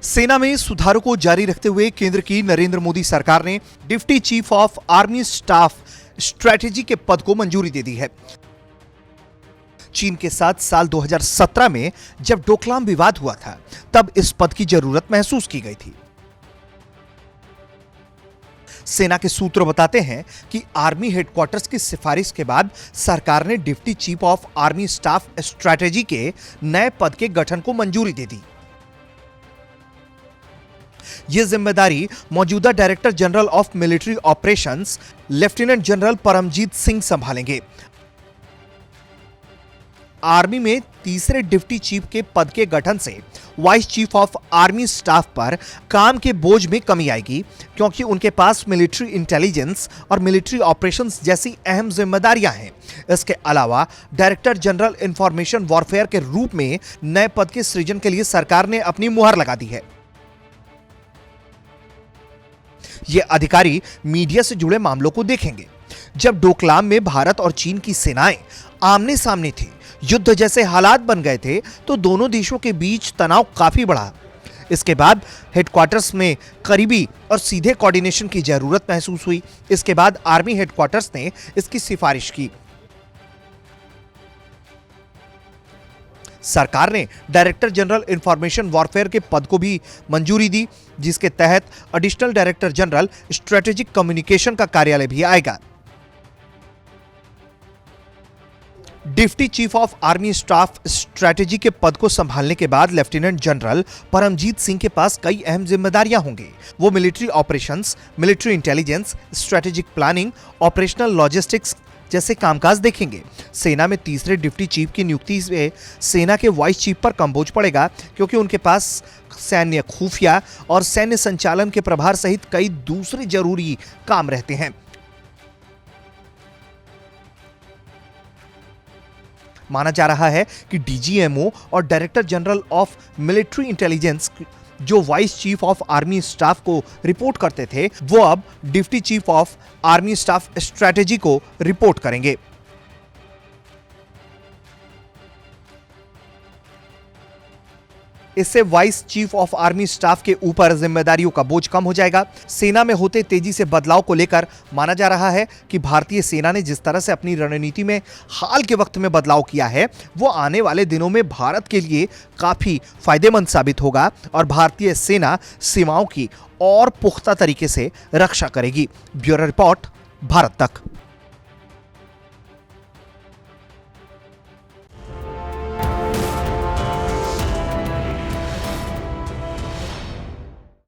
सेना में सुधारों को जारी रखते हुए केंद्र की नरेंद्र मोदी सरकार ने deputy chief of army staff strategy के पद को मंजूरी दे दी है। चीन के साथ साल 2017 में जब डोकलाम विवाद हुआ था, तब इस पद की जरूरत महसूस की गई थी। सेना के सूत्र बताते हैं कि आर्मी हेडक्वार्टर्स की सिफारिश के बाद सरकार ने deputy chief of army staff strategy के नए पद के गठन को मंजूरी दे दी। यह जिम्मेदारी मौजूदा director general of military operations lieutenant general Paramjit Singh संभालेंगे। आर्मी में तीसरे डिप्टी चीफ के पद के गठन से vice chief of army staff पर काम के बोझ में कमी आएगी, क्योंकि उनके पास मिलिट्री इंटेलिजेंस और मिलिट्री ऑपरेशंस जैसी अहम जिम्मेदारियां हैं। इसके अलावा डायरेक्टर जनरल इंफॉर्मेशन वॉरफेयर के रूप में नए पद के सृजन के लिए सरकार ने अपनी मुहर लगा दी है। ये अधिकारी मीडिया से जुड़े मामलों को देखेंगे। जब डोकलाम में भारत और चीन की सेनाएं आमने सामने थी, युद्ध जैसे हालात बन गए थे, तो दोनों देशों के बीच तनाव काफी बढ़ा। इसके बाद हेडक्वार्टर्स में करीबी और सीधे कोऑर्डिनेशन की जरूरत महसूस हुई। इसके बाद आर्मी हेडक्वार्टर्स ने इसकी सिफारिश की। सरकार ने डायरेक्टर जनरल इंफॉर्मेशन वॉरफेयर के पद को भी मंजूरी दी, जिसके तहत additional director general strategic communication का कार्यालय भी आएगा। Deputy chief of army staff strategy के पद को संभालने के बाद लेफ्टिनेंट जनरल परमजीत सिंह के पास कई अहम जिम्मेदारियां होंगी। वो military operations, military intelligence, strategic planning, operational logistics जैसे कामकाज देखेंगे। सेना में तीसरे डिप्टी चीफ की नियुक्ति से सेना के वाइस चीफ पर कम बोझ पड़ेगा, क्योंकि उनके पास सैन्य खुफिया और सैन्य संचालन के प्रभार सहित कई दूसरे जरूरी काम रहते हैं। माना जा रहा है कि डीजीएमओ और director general of military intelligence, जो vice chief of army staff को रिपोर्ट करते थे, वो अब deputy chief of army staff strategy को रिपोर्ट करेंगे। इससे vice chief of army staff के ऊपर जिम्मेदारियों का बोझ कम हो जाएगा। सेना में होते तेजी से बदलाव को लेकर माना जा रहा है कि भारतीय सेना ने जिस तरह से अपनी रणनीति में हाल के वक्त में बदलाव किया है, वो आने वाले दिनों में भारत के लिए काफी फायदेमंद साबित होगा और भारतीय सेना सीमाओं की और पुख्ता तरीके से रक्षा करेगी। ब्यूरो रिपोर्ट, भारत तक।